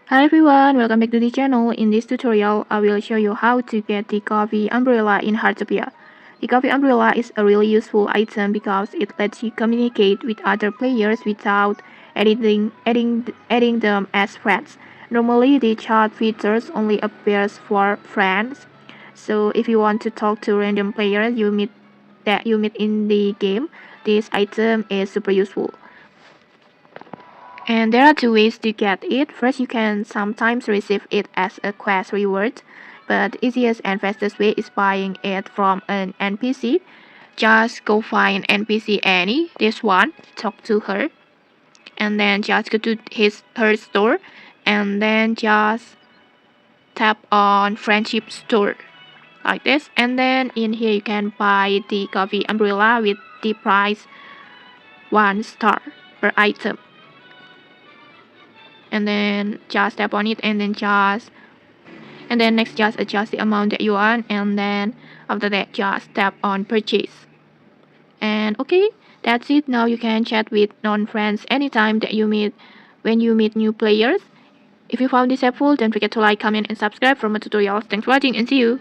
Hi everyone, welcome back to the channel. In this tutorial, I will show you how to get the coffee umbrella in Heartopia. The coffee umbrella is a really useful item because it lets you communicate with other players without adding them as friends. Normally, the chat features only appears for friends, so if you want to talk to random players you meet in the game, this item is super useful. And there are two ways to get it. First, you can sometimes receive it as a quest reward, but the easiest and fastest way is buying it from an NPC. Just go find NPC Annie, this one, talk to her, and then just go to her store, and then just tap on friendship store like this, and then in here you can buy the coffee umbrella with the price 1 star per item. And then just tap on it and then next just adjust the amount that you want, and then after that just tap on purchase. And okay, that's it. Now you can chat with non-friends anytime that you meet when you meet new players. If you found this helpful, don't forget to like, comment and subscribe for more tutorials. Thanks for watching and see you.